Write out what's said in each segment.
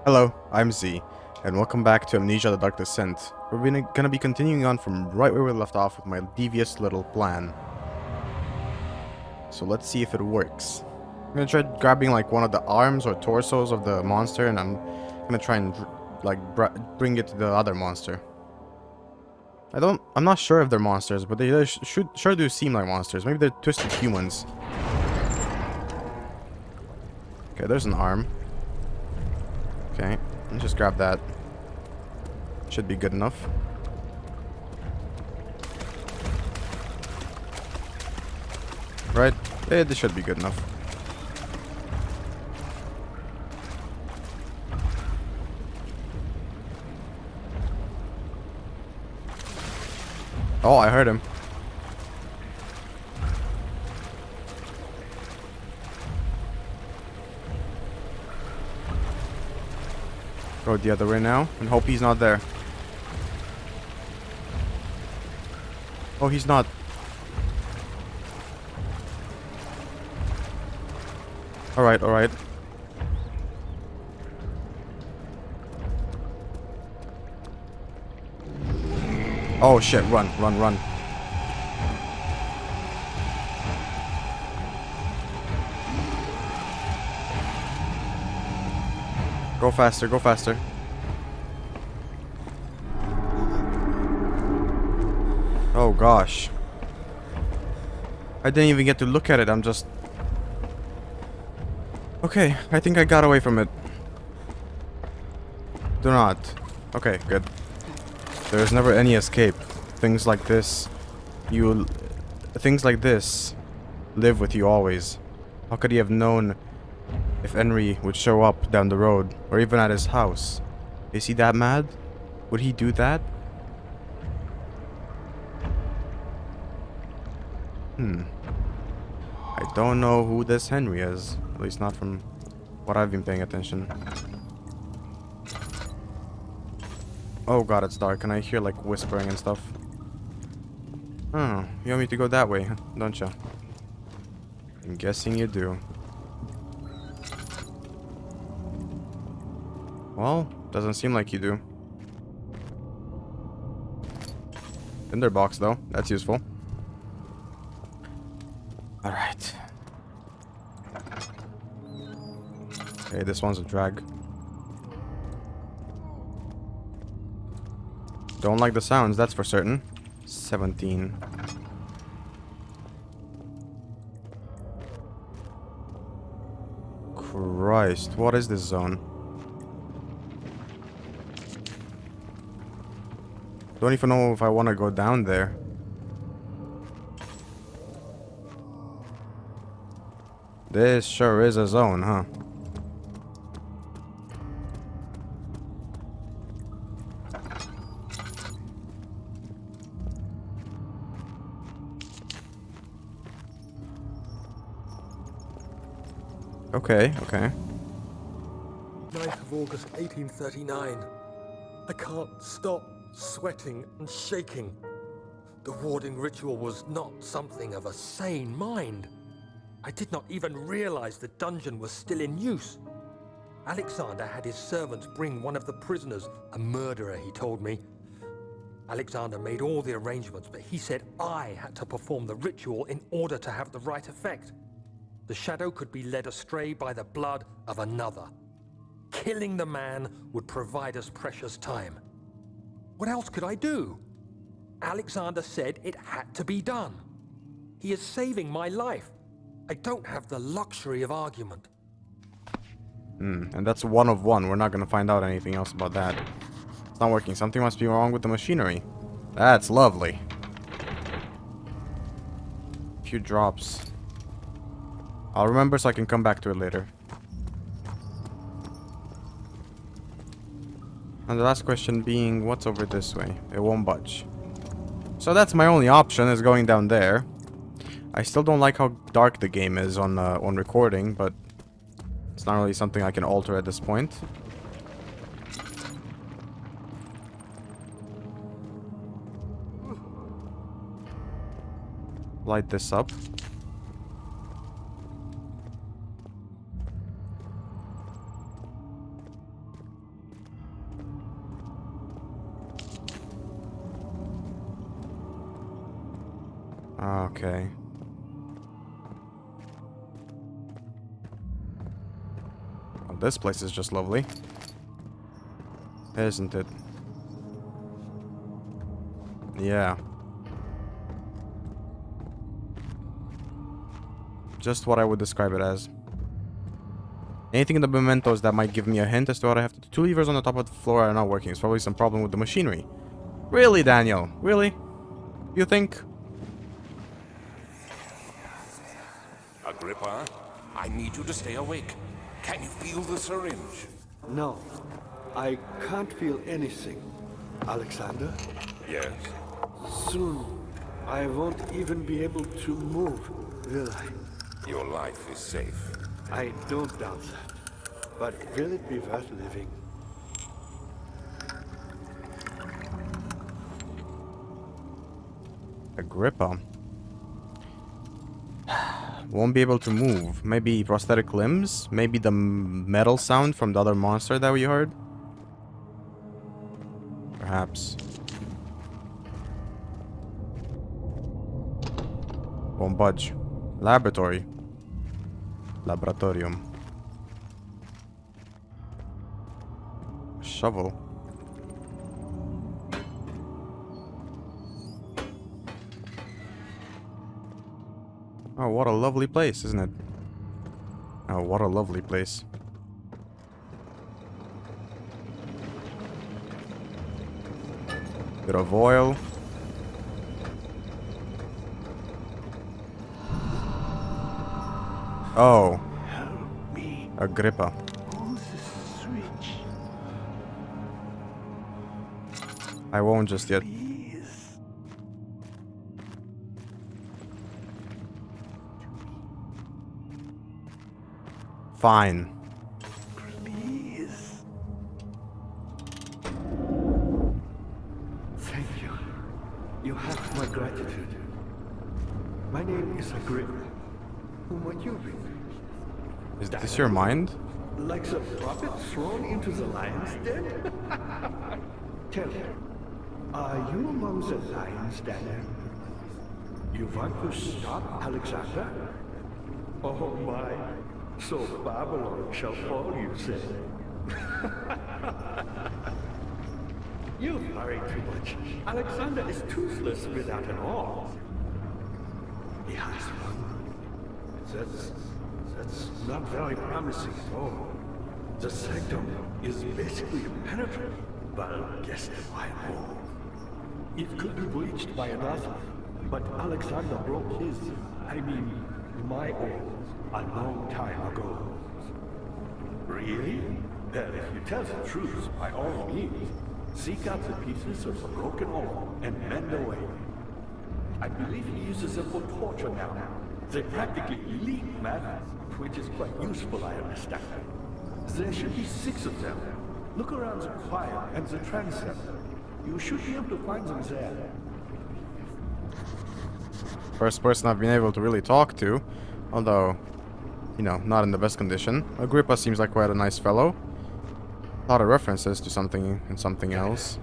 Hello, I'm Z, and welcome back to Amnesia: The Dark Descent. We're gonna be continuing on from right where we left off with my devious little plan. So let's see if it works. I'm gonna try grabbing like one of the arms or torsos of the monster, and I'm gonna try and like bring it to the other monster. I'm not sure if they're monsters, but they sure do seem like monsters. Maybe they're twisted humans. Okay, there's an arm. Okay, let's just grab that. Should be good enough. Right? Yeah, this should be good enough. Oh, I heard him. Go the other way now and hope he's not there. Oh, he's not. Alright, alright. Oh shit, run, run, run. Go faster, go faster. Oh gosh. I didn't even get to look at it, I'm just... Okay, I think I got away from it. Do not. Okay, good. There's never any escape. Things like this... Things like this live with you always. How could he have known if Henry would show up down the road, or even at his house? Is he that mad? Would he do that? I don't know who this Henry is. At least not from what I've been paying attention. Oh god, it's dark, and I hear like whispering and stuff. Oh, you want me to go that way, don't you? I'm guessing you do. Well, doesn't seem like you do. Tinderbox though, that's useful. Alright. Okay, this one's a drag. Don't like the sounds, that's for certain. 17. Christ, what is this zone? Don't even know if I want to go down there. This sure is a zone, huh? Okay, okay. 9th of August, 1839. I can't stop sweating and shaking. The warding ritual was not something of a sane mind. I did not even realize the dungeon was still in use. Alexander had his servants bring one of the prisoners, a murderer, he told me. Alexander made all the arrangements, but he said I had to perform the ritual in order to have the right effect. The shadow could be led astray by the blood of another. Killing the man would provide us precious time. What else could I do? Alexander said it had to be done. He is saving my life. I don't have the luxury of argument. And that's one of one. We're not gonna find out anything else about that. It's not working. Something must be wrong with the machinery. That's lovely. A few drops. I'll remember so I can come back to it later. And the last question being, what's over this way? It won't budge. So that's my only option, is going down there. I still don't like how dark the game is on recording, but it's not really something I can alter at this point. Light this up. Okay. Well, this place is just lovely. Isn't it? Yeah. Just what I would describe it as. Anything in the mementos that might give me a hint as to what I have to do. 2 levers on the top of the floor are not working. It's probably some problem with the machinery. Really, Daniel? Really? You think? Agrippa, I need you to stay awake. Can you feel the syringe? No, I can't feel anything. Alexander, Yes. soon I won't even be able to move, will I? Your life is safe. I don't doubt that. But will it be worth living? Agrippa. Won't be able to move. Maybe prosthetic limbs? Maybe the metal sound from the other monster that we heard? Perhaps. Won't budge. Laboratory. Laboratorium. Shovel. Oh, what a lovely place, isn't it? Oh, what a lovely place. Bit of oil. Oh, Help me. Agrippa. Pull the switch, I won't just yet. please. Fine. Please. Thank you. You have my gratitude. My name is Agrippa. Who might you be? Is this your mind? Like the puppet thrown into the lion's den? Tell me, are you among the lions, Daniel? You want to stop Alexander? Oh my, so Babylon shall fall, you say? You worry too much. Alexander is toothless without an arm. He has one. That's not very promising at all. The sanctum is basically impenetrable. Well, guess why not? It could be breached by another, but Alexander broke his, my own, a long time ago. Really? Well, if you tell the truth, by all means, seek out the pieces of the broken arm and mend away. I believe he uses them for torture now. They practically leak matter, which is quite useful, I understand. There should be 6 of them. Look around the choir and the transept. You should be able to find them there. First person I've been able to really talk to. Although, you know, not in the best condition. Agrippa seems like quite a nice fellow. A lot of references to something and something else.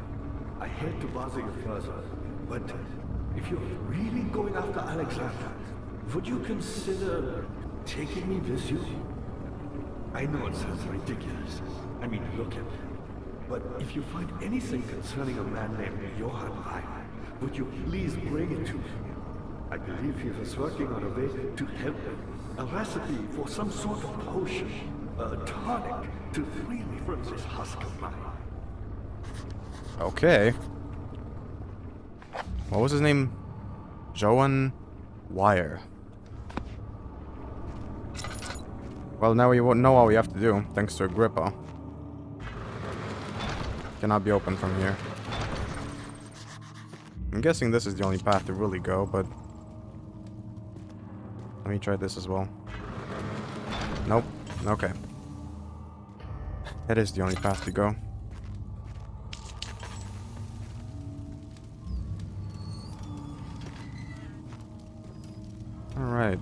I hate to bother you further, but if you're really going after Alexander, would you consider taking me with you? I know it sounds ridiculous. Look at me. But if you find anything concerning a man named Johann Rein, would you please bring it to me? I believe he was working on a way to help me. A recipe for some sort of potion, a tonic to free me from this husk of mine. Okay. What was his name? Johann Wire. Well, now we won't know what we have to do, thanks to Agrippa. Cannot be opened from here. I'm guessing this is the only path to really go, but... Let me try this as well. Nope. Okay. It is the only path to go. Alright.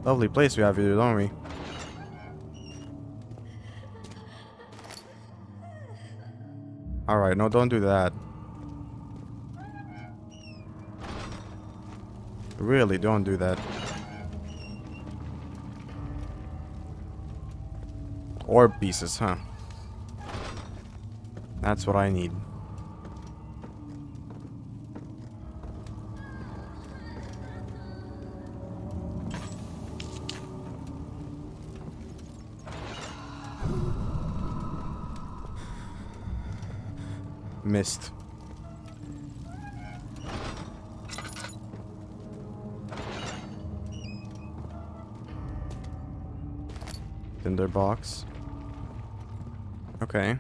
Lovely place we have here, don't we? Alright, no, don't do that. Really, don't do that. Orb pieces, huh? That's what I need. Missed. Tinder box. Okay.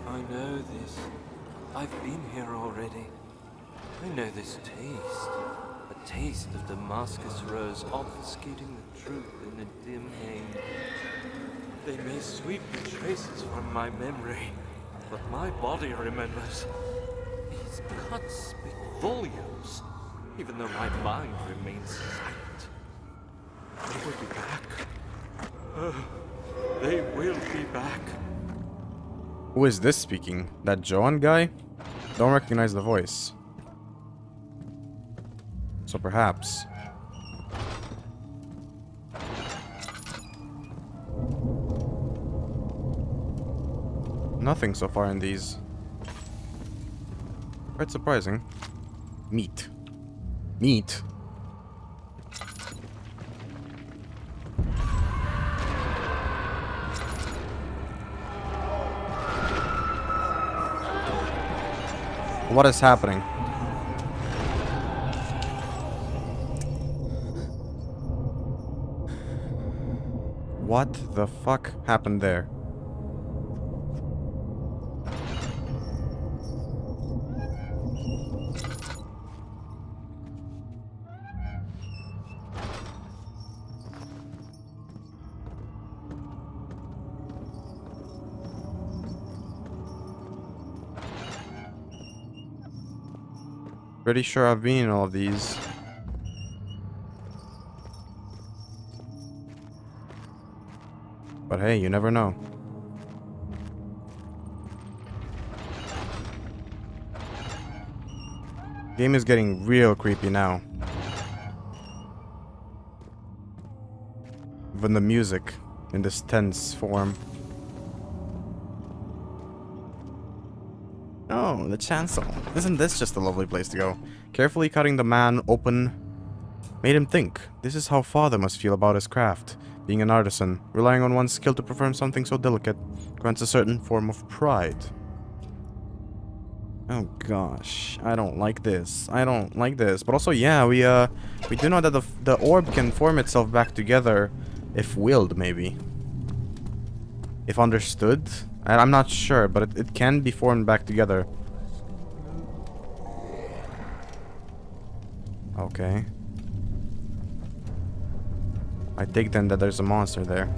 I know this. I've been here already. I know this taste. A taste of Damascus rose obfuscating the truth in a dim haze. They may sweep the traces from my memory, but my body remembers. These cuts speak volumes, even though my mind remains silent. They will be back. They will be back. Who is this speaking? That Joan guy? Don't recognize the voice. So perhaps. Nothing so far in these. Quite surprising. Meat. Meat. What is happening? What the fuck happened there? Pretty sure I've been in all of these. But hey, you never know. Game is getting real creepy now. Even the music in this tense form. Oh, the chancel. Isn't this just a lovely place to go? Carefully cutting the man open made him think. This is how father must feel about his craft. Being an artisan, relying on one's skill to perform something so delicate, grants a certain form of pride. Oh gosh, I don't like this. I don't like this. But also, yeah, we do know that the orb can form itself back together if willed, maybe. If understood. I'm not sure, but it can be formed back together. Okay. I take then that there's a monster there.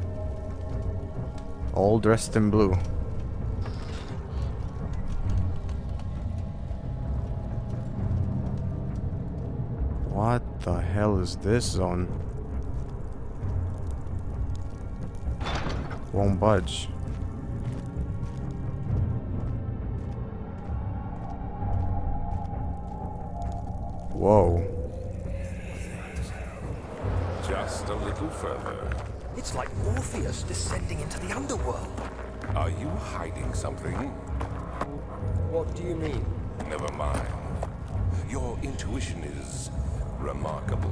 All dressed in blue. What the hell is this zone? Won't budge. Whoa. Just a little further. It's like Morpheus descending into the underworld. Are you hiding something? What do you mean? Never mind. Your intuition is remarkable.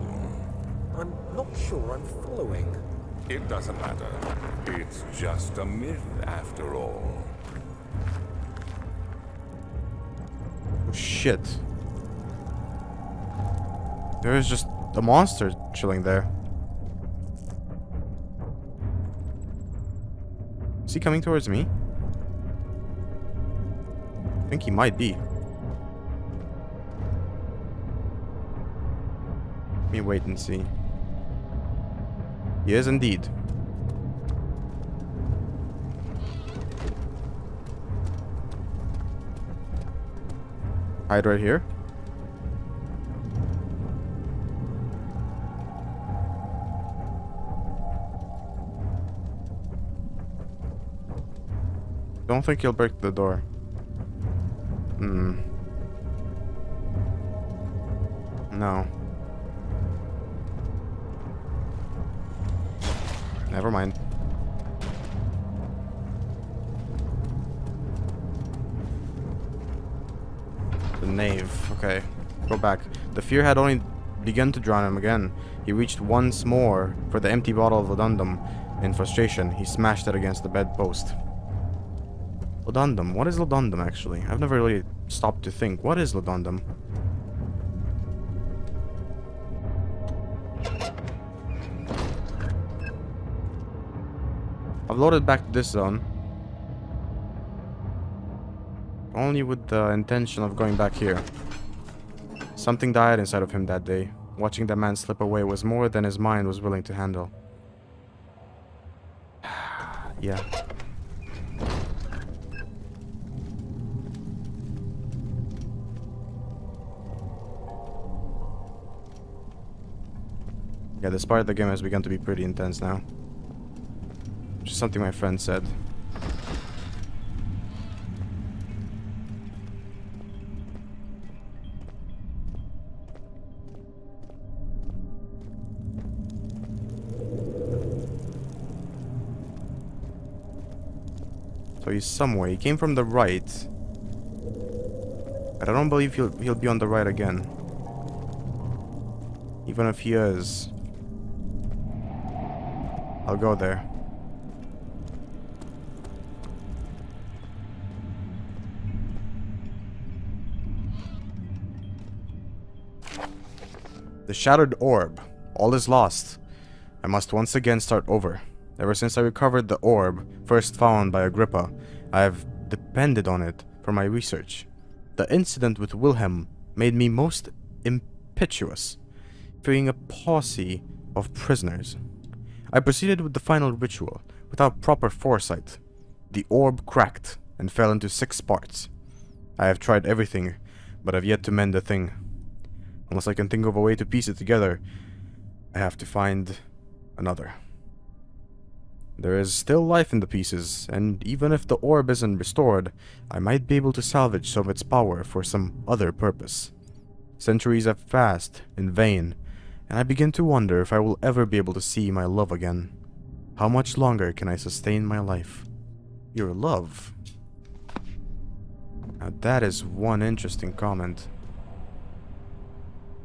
I'm not sure I'm following. It doesn't matter. It's just a myth after all. Oh, shit. There is just a monster chilling there. Is he coming towards me? I think he might be. Let me wait and see. He is indeed. Hide right here. Don't think he'll break the door. No. Never mind. The knave. Okay. Go back. The fear had only begun to drown him again. He reached once more for the empty bottle of Lodundum. In frustration, he smashed it against the bedpost. Lodundum. What is Lodundum, actually? I've never really stopped to think. What is Lodundum? I've loaded back to this zone. Only with the intention of going back here. Something died inside of him that day. Watching that man slip away was more than his mind was willing to handle. Yeah. Yeah, this part of the game has begun to be pretty intense now. Which is something my friend said. So he's somewhere. He came from the right. But I don't believe he'll be on the right again. Even if he is, I'll go there. The shattered orb. All is lost. I must once again start over. Ever since I recovered the orb, first found by Agrippa, I have depended on it for my research. The incident with Wilhelm made me most impetuous, fearing a posse of prisoners. I proceeded with the final ritual, without proper foresight. The orb cracked and fell into 6 parts. I have tried everything, but have yet to mend a thing. Unless I can think of a way to piece it together, I have to find another. There is still life in the pieces, and even if the orb isn't restored, I might be able to salvage some of its power for some other purpose. Centuries have passed in vain, and I begin to wonder if I will ever be able to see my love again. How much longer can I sustain my life? Your love? Now that is one interesting comment.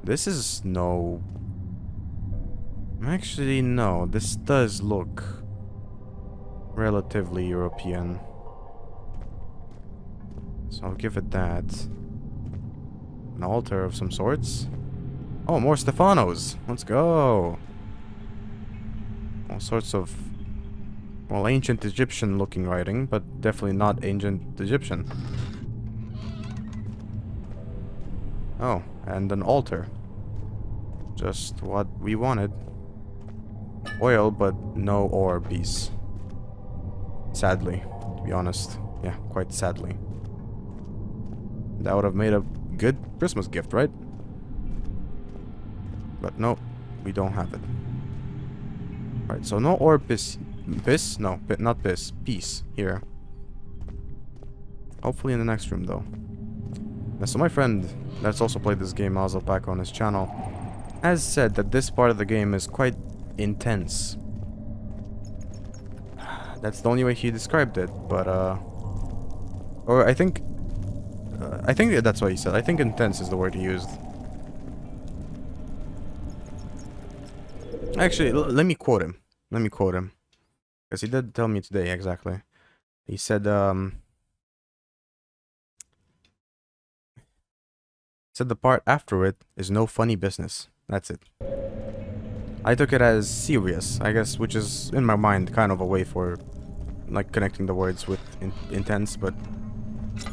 This is no... Actually, no. This does look relatively European. So I'll give it that. An altar of some sorts. Oh, more Stefanos. Let's go. All sorts of, well, ancient Egyptian looking writing, but definitely not ancient Egyptian. Oh, and an altar. Just what we wanted. Oil, but no ore piece. Sadly, to be honest. Yeah, quite sadly. That would have made a good Christmas gift, right? But no, we don't have it. Alright, so no ore piece. No, not piece here. Hopefully in the next room, though. Now, so my friend that's also played this game, Pack, on his channel, has said that this part of the game is quite intense. That's the only way he described it, but or I think that's what he said. I think intense is the word he used. Actually, let me quote him. Because he did tell me today exactly. He said the part after it is no funny business. That's it. I took it as serious, I guess, which is, in my mind, kind of a way for, like, connecting the words with intense, but...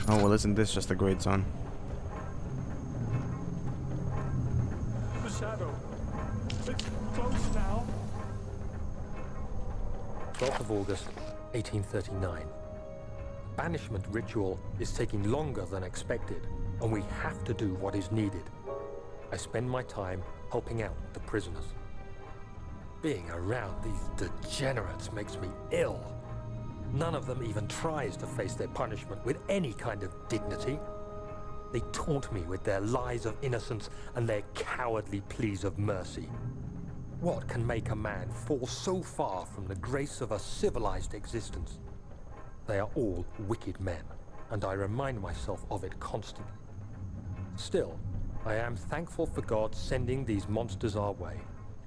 Oh, well, isn't this just a great zone? The shadow. It's close now. 12th of August, 1839. Banishment ritual is taking longer than expected, and we have to do what is needed. I spend my time helping out the prisoners. Being around these degenerates makes me ill. None of them even tries to face their punishment with any kind of dignity. They taunt me with their lies of innocence and their cowardly pleas of mercy. What can make a man fall so far from the grace of a civilized existence? They are all wicked men, and I remind myself of it constantly. Still, I am thankful for God sending these monsters our way,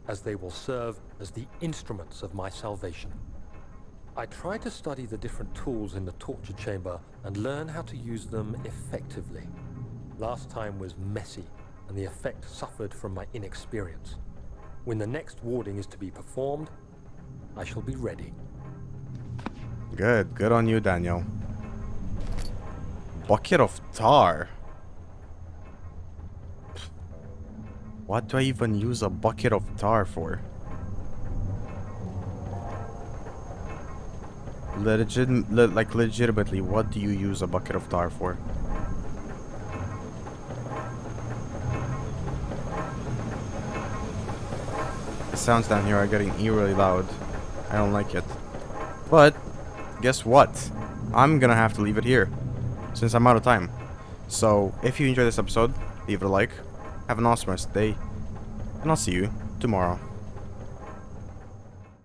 as they will serve as the instruments of my salvation. I try to study the different tools in the torture chamber and learn how to use them effectively. Last time was messy, and the effect suffered from my inexperience. When the next warding is to be performed, I shall be ready. Good. Good on you, Daniel. Bucket of tar. What do I even use a bucket of tar for? Legitimately, what do you use a bucket of tar for? The sounds down here are getting eerily loud. I don't like it. But, guess what? I'm gonna have to leave it here, since I'm out of time. So, if you enjoyed this episode, leave it a like. Have an awesome rest of the day, and I'll see you tomorrow.